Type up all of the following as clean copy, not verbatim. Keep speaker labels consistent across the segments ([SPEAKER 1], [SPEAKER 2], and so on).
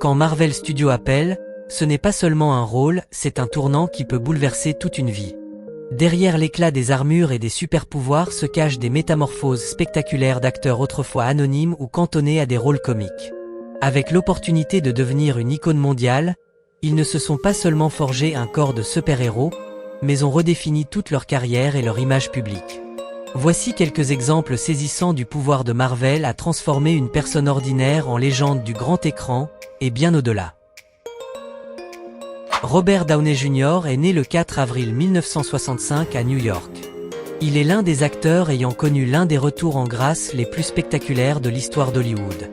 [SPEAKER 1] Quand Marvel Studios appelle, ce n'est pas seulement un rôle, c'est un tournant qui peut bouleverser toute une vie. Derrière l'éclat des armures et des super-pouvoirs se cachent des métamorphoses spectaculaires d'acteurs autrefois anonymes ou cantonnés à des rôles comiques. Avec l'opportunité de devenir une icône mondiale, ils ne se sont pas seulement forgés un corps de super-héros, mais ont redéfini toute leur carrière et leur image publique. Voici quelques exemples saisissants du pouvoir de Marvel à transformer une personne ordinaire en légende du grand écran, et bien au-delà. Robert Downey Jr. est né le 4 avril 1965 à New York. Il est l'un des acteurs ayant connu l'un des retours en grâce les plus spectaculaires de l'histoire d'Hollywood.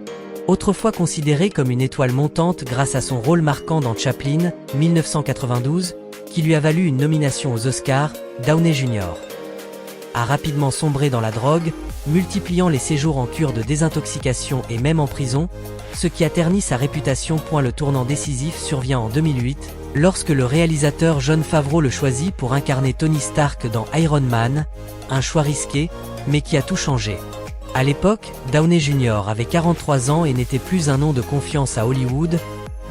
[SPEAKER 1] Autrefois considéré comme une étoile montante grâce à son rôle marquant dans Chaplin, 1992, qui lui a valu une nomination aux Oscars, Downey Jr. a rapidement sombré dans la drogue, multipliant les séjours en cure de désintoxication et même en prison, ce qui a terni sa réputation. Le tournant décisif survient en 2008, lorsque le réalisateur Jon Favreau le choisit pour incarner Tony Stark dans Iron Man, un choix risqué, mais qui a tout changé. À l'époque, Downey Jr. avait 43 ans et n'était plus un nom de confiance à Hollywood,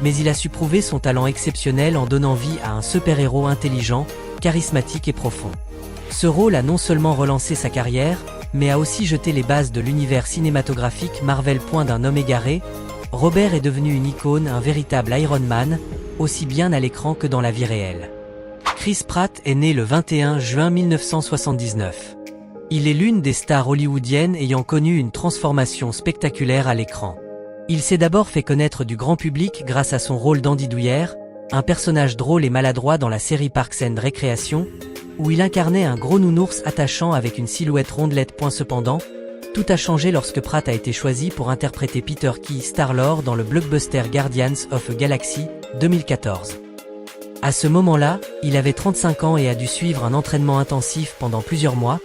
[SPEAKER 1] mais il a su prouver son talent exceptionnel en donnant vie à un super-héros intelligent, charismatique et profond. Ce rôle a non seulement relancé sa carrière, mais a aussi jeté les bases de l'univers cinématographique Marvel. D'un homme égaré, Robert est devenu une icône, un véritable Iron Man, aussi bien à l'écran que dans la vie réelle. Chris Pratt est né le 21 juin 1979. Il est l'une des stars hollywoodiennes ayant connu une transformation spectaculaire à l'écran. Il s'est d'abord fait connaître du grand public grâce à son rôle d'Andy Dwyer, un personnage drôle et maladroit dans la série Parks and Recreation, où il incarnait un gros nounours attachant avec une silhouette rondelette. Cependant, tout a changé lorsque Pratt a été choisi pour interpréter Peter Key Star-Lord dans le blockbuster Guardians of the Galaxy, 2014. À ce moment-là, il avait 35 ans et a dû suivre un entraînement intensif pendant plusieurs mois,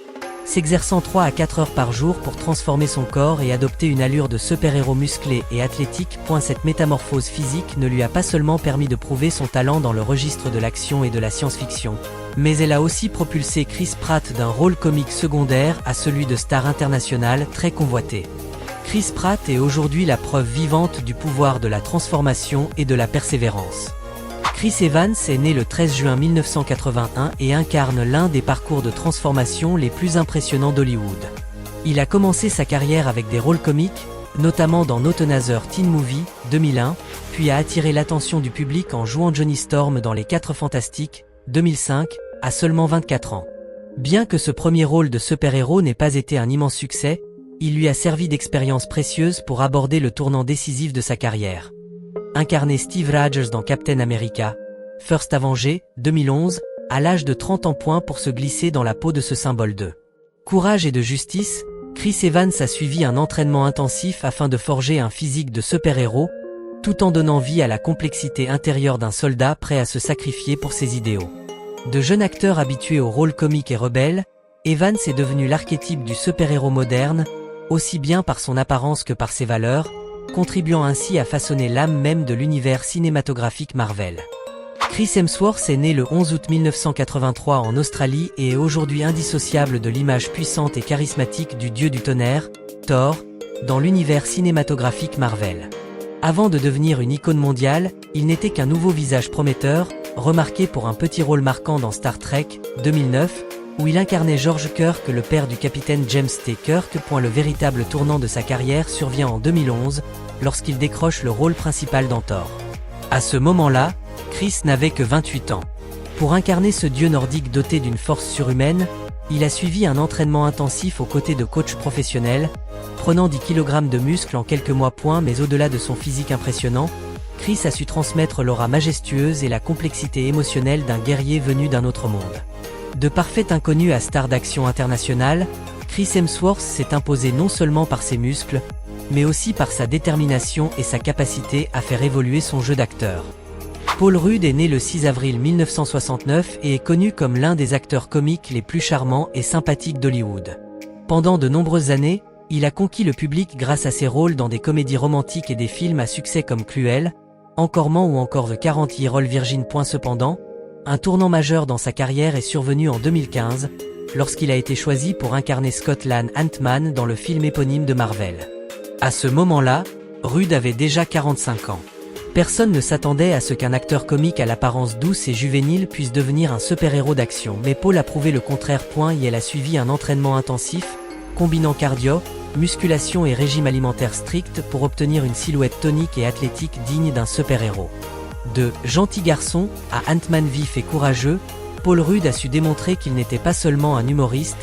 [SPEAKER 1] s'exerçant 3 à 4 heures par jour pour transformer son corps et adopter une allure de super-héros musclé et athlétique. Cette métamorphose physique ne lui a pas seulement permis de prouver son talent dans le registre de l'action et de la science-fiction, mais elle a aussi propulsé Chris Pratt d'un rôle comique secondaire à celui de star internationale très convoité. Chris Pratt est aujourd'hui la preuve vivante du pouvoir de la transformation et de la persévérance. Chris Evans est né le 13 juin 1981 et incarne l'un des parcours de transformation les plus impressionnants d'Hollywood. Il a commencé sa carrière avec des rôles comiques, notamment dans Not Another Teen Movie, 2001, puis a attiré l'attention du public en jouant Johnny Storm dans Les 4 Fantastiques, 2005, à seulement 24 ans. Bien que ce premier rôle de super-héros n'ait pas été un immense succès, il lui a servi d'expérience précieuse pour aborder le tournant décisif de sa carrière. Incarné Steve Rogers dans Captain America, First Avenger, 2011, à l'âge de 30 ans. Pour se glisser dans la peau de ce symbole de courage et de justice, Chris Evans a suivi un entraînement intensif afin de forger un physique de super-héros, tout en donnant vie à la complexité intérieure d'un soldat prêt à se sacrifier pour ses idéaux. De jeune acteur habitué aux rôles comiques et rebelles, Evans est devenu l'archétype du super-héros moderne, aussi bien par son apparence que par ses valeurs, contribuant ainsi à façonner l'âme même de l'univers cinématographique Marvel. Chris Hemsworth est né le 11 août 1983 en Australie et est aujourd'hui indissociable de l'image puissante et charismatique du dieu du tonnerre, Thor, dans l'univers cinématographique Marvel. Avant de devenir une icône mondiale, il n'était qu'un nouveau visage prometteur, remarqué pour un petit rôle marquant dans Star Trek, 2009, où il incarnait George Kirk, le père du capitaine James T. Kirk. Le véritable tournant de sa carrière survient en 2011, lorsqu'il décroche le rôle principal dans Thor. À ce moment-là, Chris n'avait que 28 ans. Pour incarner ce dieu nordique doté d'une force surhumaine, il a suivi un entraînement intensif aux côtés de coachs professionnels, prenant 10 kg de muscles en quelques mois. Mais au-delà de son physique impressionnant, Chris a su transmettre l'aura majestueuse et la complexité émotionnelle d'un guerrier venu d'un autre monde. De parfait inconnu à star d'action internationale, Chris Hemsworth s'est imposé non seulement par ses muscles, mais aussi par sa détermination et sa capacité à faire évoluer son jeu d'acteur. Paul Rudd est né le 6 avril 1969 et est connu comme l'un des acteurs comiques les plus charmants et sympathiques d'Hollywood. Pendant de nombreuses années, il a conquis le public grâce à ses rôles dans des comédies romantiques et des films à succès comme Cruel, Encorement ou encore The 40-Year-Old Virgin. Cependant, un tournant majeur dans sa carrière est survenu en 2015, lorsqu'il a été choisi pour incarner Scott Lang Ant-Man dans le film éponyme de Marvel. À ce moment-là, Rudd avait déjà 45 ans. Personne ne s'attendait à ce qu'un acteur comique à l'apparence douce et juvénile puisse devenir un super-héros d'action, mais Paul a prouvé le contraire. Et elle a suivi un entraînement intensif, combinant cardio, musculation et régime alimentaire strict pour obtenir une silhouette tonique et athlétique digne d'un super-héros. De gentil garçon à Ant-Man vif et courageux, Paul Rudd a su démontrer qu'il n'était pas seulement un humoriste,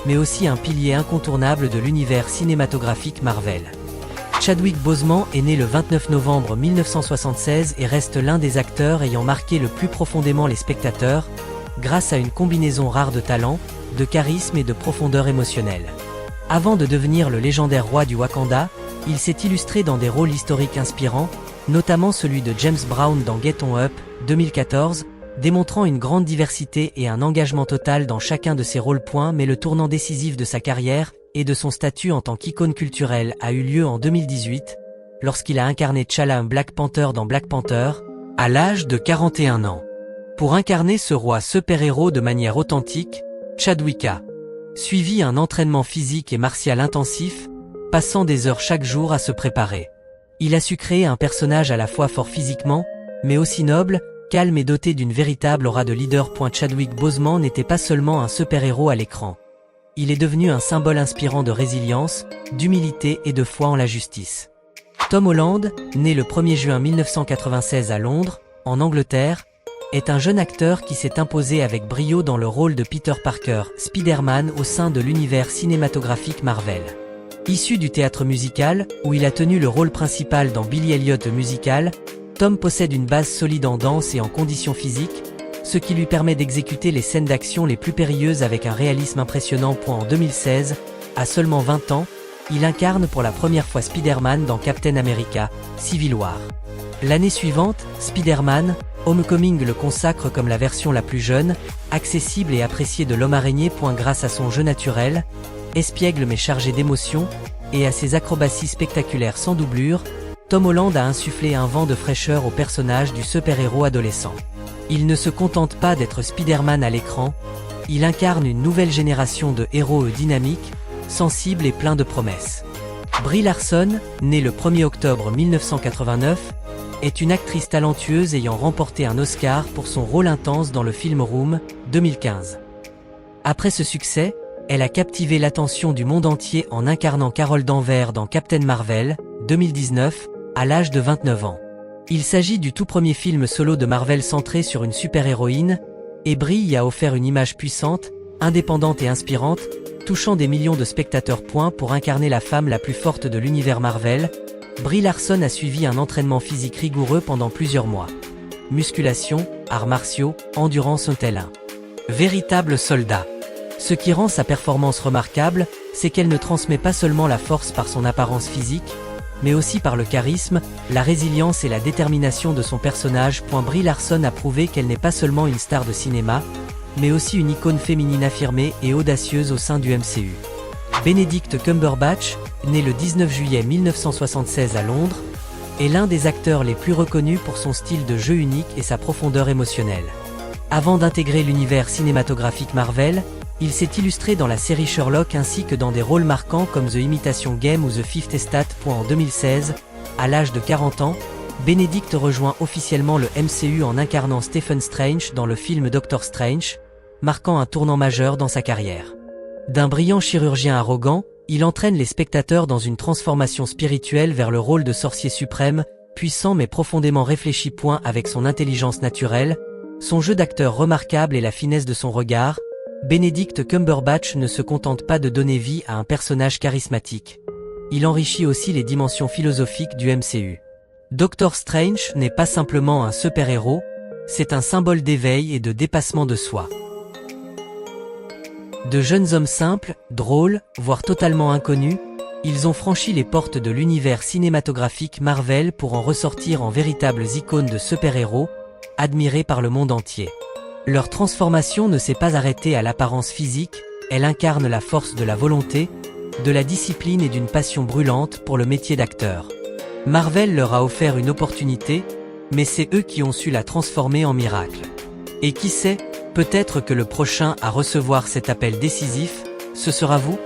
[SPEAKER 1] mais aussi un pilier incontournable de l'univers cinématographique Marvel. Chadwick Boseman est né le 29 novembre 1976 et reste l'un des acteurs ayant marqué le plus profondément les spectateurs, grâce à une combinaison rare de talent, de charisme et de profondeur émotionnelle. Avant de devenir le légendaire roi du Wakanda, il s'est illustré dans des rôles historiques inspirants, notamment celui de James Brown dans Get On Up, 2014, démontrant une grande diversité et un engagement total dans chacun de ses rôles. Mais le tournant décisif de sa carrière et de son statut en tant qu'icône culturelle a eu lieu en 2018, lorsqu'il a incarné T'Challa, un Black Panther dans Black Panther, à l'âge de 41 ans. Pour incarner ce roi super-héros de manière authentique, Chadwick a suivi un entraînement physique et martial intensif, passant des heures chaque jour à se préparer. Il a su créer un personnage à la fois fort physiquement, mais aussi noble, calme et doté d'une véritable aura de leader. Chadwick Boseman n'était pas seulement un super-héros à l'écran. Il est devenu un symbole inspirant de résilience, d'humilité et de foi en la justice. Tom Holland, né le 1er juin 1996 à Londres, en Angleterre, est un jeune acteur qui s'est imposé avec brio dans le rôle de Peter Parker, Spider-Man au sein de l'univers cinématographique Marvel. Issu du théâtre musical, où il a tenu le rôle principal dans Billy Elliot le musical, Tom possède une base solide en danse et en conditions physiques, ce qui lui permet d'exécuter les scènes d'action les plus périlleuses avec un réalisme impressionnant. En 2016, à seulement 20 ans, il incarne pour la première fois Spider-Man dans Captain America, Civil War. L'année suivante, Spider-Man, Homecoming le consacre comme la version la plus jeune, accessible et appréciée de l'homme araignée. Grâce à son jeu naturel, espiègle mais chargé d'émotion, et à ses acrobaties spectaculaires sans doublure, Tom Holland a insufflé un vent de fraîcheur au personnage du super-héros adolescent. Il ne se contente pas d'être Spider-Man à l'écran, il incarne une nouvelle génération de héros dynamiques, sensibles et pleins de promesses. Brie Larson, née le 1er octobre 1989, est une actrice talentueuse ayant remporté un Oscar pour son rôle intense dans le film Room, 2015. Après ce succès, elle a captivé l'attention du monde entier en incarnant Carol Danvers dans Captain Marvel, 2019, à l'âge de 29 ans. Il s'agit du tout premier film solo de Marvel centré sur une super-héroïne, et Brie y a offert une image puissante, indépendante et inspirante, touchant des millions de spectateurs. Pour incarner la femme la plus forte de l'univers Marvel, Brie Larson a suivi un entraînement physique rigoureux pendant plusieurs mois. Musculation, arts martiaux, endurance tel un véritable soldat. Ce qui rend sa performance remarquable, c'est qu'elle ne transmet pas seulement la force par son apparence physique, mais aussi par le charisme, la résilience et la détermination de son personnage. Brie Larson a prouvé qu'elle n'est pas seulement une star de cinéma, mais aussi une icône féminine affirmée et audacieuse au sein du MCU. Benedict Cumberbatch, né le 19 juillet 1976 à Londres, est l'un des acteurs les plus reconnus pour son style de jeu unique et sa profondeur émotionnelle. Avant d'intégrer l'univers cinématographique Marvel, il s'est illustré dans la série Sherlock ainsi que dans des rôles marquants comme The Imitation Game ou The Fifth Estate. En 2016, à l'âge de 40 ans, Benedict rejoint officiellement le MCU en incarnant Stephen Strange dans le film Doctor Strange, marquant un tournant majeur dans sa carrière. D'un brillant chirurgien arrogant, il entraîne les spectateurs dans une transformation spirituelle vers le rôle de sorcier suprême, puissant mais profondément réfléchi. Avec son intelligence naturelle, son jeu d'acteur remarquable et la finesse de son regard, Benedict Cumberbatch ne se contente pas de donner vie à un personnage charismatique. Il enrichit aussi les dimensions philosophiques du MCU. Doctor Strange n'est pas simplement un super-héros, c'est un symbole d'éveil et de dépassement de soi. De jeunes hommes simples, drôles, voire totalement inconnus, ils ont franchi les portes de l'univers cinématographique Marvel pour en ressortir en véritables icônes de super-héros, admirés par le monde entier. Leur transformation ne s'est pas arrêtée à l'apparence physique, elle incarne la force de la volonté, de la discipline et d'une passion brûlante pour le métier d'acteur. Marvel leur a offert une opportunité, mais c'est eux qui ont su la transformer en miracle. Et qui sait, peut-être que le prochain à recevoir cet appel décisif, ce sera vous ?